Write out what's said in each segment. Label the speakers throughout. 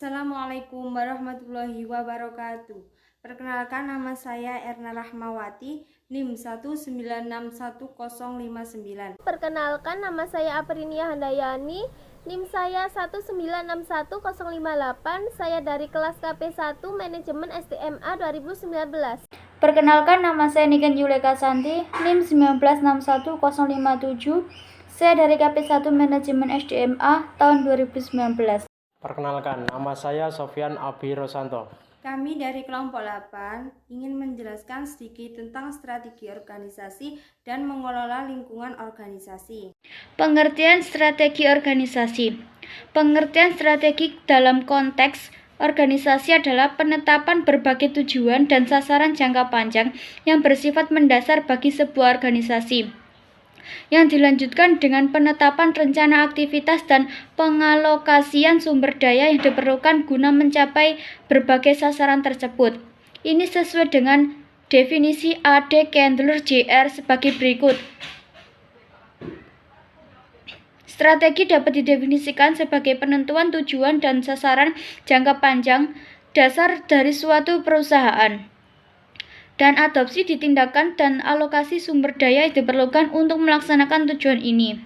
Speaker 1: Assalamualaikum warahmatullahi wabarakatuh. Perkenalkan, nama saya Erna Rahmawati, NIM 1961059.
Speaker 2: Perkenalkan, nama saya Aprinia Handayani, NIM saya 1961058. Saya dari kelas KP1 Manajemen SDMA 2019.
Speaker 3: Perkenalkan, nama saya Niken Yuleka Santi, NIM 1961057. Saya dari KP1 Manajemen SDMA tahun 2019.
Speaker 4: Perkenalkan, nama saya Sofyan Abi Rosanto.
Speaker 1: Kami dari kelompok 8 ingin menjelaskan sedikit tentang strategi organisasi dan mengelola lingkungan organisasi.
Speaker 3: Pengertian strategi organisasi. Pengertian strategi dalam konteks organisasi adalah penetapan berbagai tujuan dan sasaran jangka panjang yang bersifat mendasar bagi sebuah organisasi, yang dilanjutkan dengan penetapan rencana aktivitas dan pengalokasian sumber daya yang diperlukan guna mencapai berbagai sasaran tersebut. Ini sesuai dengan definisi A.D. Candler Jr. sebagai berikut. Strategi dapat didefinisikan sebagai penentuan tujuan dan sasaran jangka panjang dasar dari suatu perusahaan, dan adopsi ditindakan dan alokasi sumber daya yang diperlukan untuk melaksanakan tujuan ini.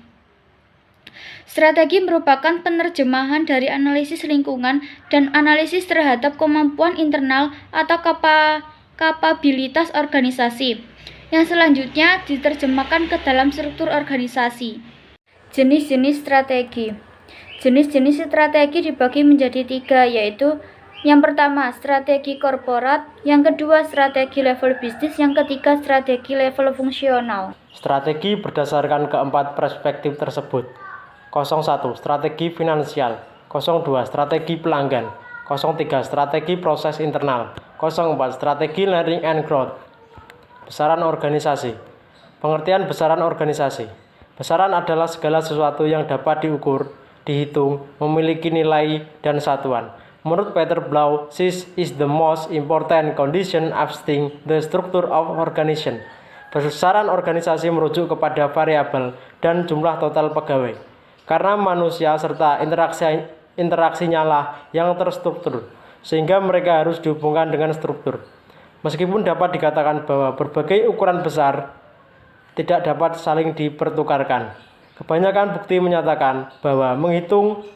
Speaker 3: Strategi merupakan penerjemahan dari analisis lingkungan dan analisis terhadap kemampuan internal atau kapabilitas organisasi, yang selanjutnya diterjemahkan ke dalam struktur organisasi. Jenis-jenis strategi. Jenis-jenis strategi dibagi menjadi 3, yaitu yang pertama, strategi korporat, yang kedua, strategi level bisnis, yang ketiga, strategi level fungsional.
Speaker 4: Strategi berdasarkan keempat perspektif tersebut. 01. Strategi finansial. 02. Strategi pelanggan. 03. Strategi proses internal. 04. Strategi learning and growth. Besaran organisasi. Pengertian besaran organisasi. Besaran adalah segala sesuatu yang dapat diukur, dihitung, memiliki nilai dan satuan. Menurut Peter Blau, this is the most important condition affecting the structure of organization. Besaran organisasi merujuk kepada variabel dan jumlah total pegawai, karena manusia serta interaksinya lah yang terstruktur, sehingga mereka harus dihubungkan dengan struktur. Meskipun dapat dikatakan bahwa berbagai ukuran besar tidak dapat saling dipertukarkan, kebanyakan bukti menyatakan bahwa menghitung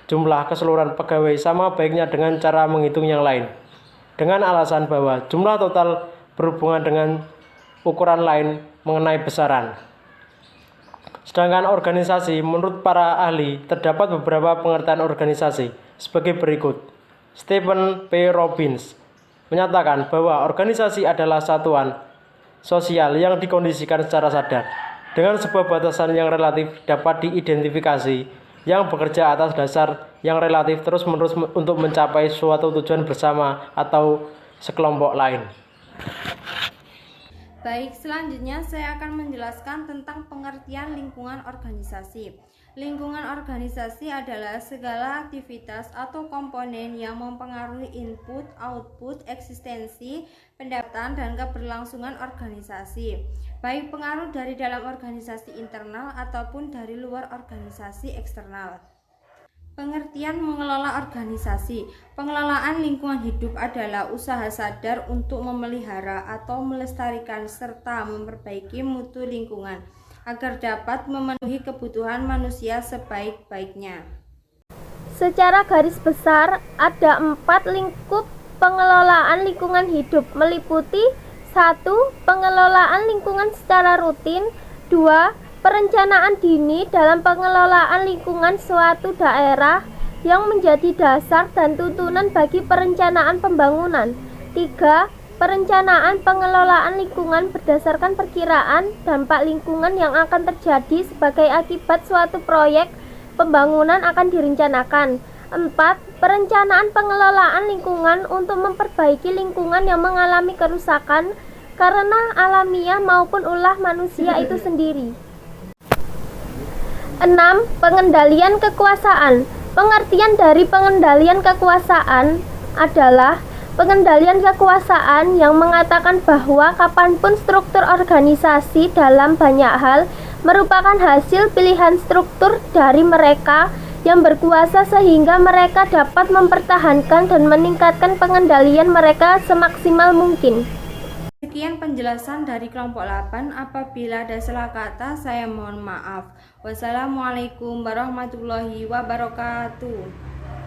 Speaker 4: jumlah keseluruhan pegawai sama baiknya dengan cara menghitung yang lain, dengan alasan bahwa jumlah total berhubungan dengan ukuran lain mengenai besaran. Sedangkan organisasi, menurut para ahli, terdapat beberapa pengertian organisasi sebagai berikut. Stephen P. Robbins menyatakan bahwa organisasi adalah satuan sosial yang dikondisikan secara sadar, dengan sebuah batasan yang relatif dapat diidentifikasi, yang bekerja atas dasar yang relatif terus-menerus untuk mencapai suatu tujuan bersama atau sekelompok lain.
Speaker 1: Baik, selanjutnya saya akan menjelaskan tentang pengertian lingkungan organisasi. Lingkungan organisasi adalah segala aktivitas atau komponen yang mempengaruhi input, output, eksistensi, pendapatan, dan keberlangsungan organisasi, baik pengaruh dari dalam organisasi internal ataupun dari luar organisasi eksternal. Pengertian mengelola organisasi. Pengelolaan lingkungan hidup adalah usaha sadar untuk memelihara atau melestarikan serta memperbaiki mutu lingkungan agar dapat memenuhi kebutuhan manusia sebaik-baiknya.
Speaker 2: Secara garis besar, ada 4 lingkup pengelolaan lingkungan hidup, meliputi 1. Pengelolaan lingkungan secara rutin. 2. Perencanaan dini dalam pengelolaan lingkungan suatu daerah yang menjadi dasar dan tuntunan bagi perencanaan pembangunan. 3. Perencanaan pengelolaan lingkungan berdasarkan perkiraan dampak lingkungan yang akan terjadi sebagai akibat suatu proyek pembangunan akan direncanakan. 4. Perencanaan pengelolaan lingkungan untuk memperbaiki lingkungan yang mengalami kerusakan karena alamiah maupun ulah manusia itu sendiri. 6. Pengendalian kekuasaan. Pengertian dari pengendalian kekuasaan adalah pengendalian kekuasaan yang mengatakan bahwa kapanpun struktur organisasi dalam banyak hal merupakan hasil pilihan struktur dari mereka yang berkuasa sehingga mereka dapat mempertahankan dan meningkatkan pengendalian mereka semaksimal mungkin.
Speaker 1: Sekian penjelasan dari kelompok 8. Apabila ada salah kata, saya mohon maaf. Wassalamualaikum warahmatullahi wabarakatuh.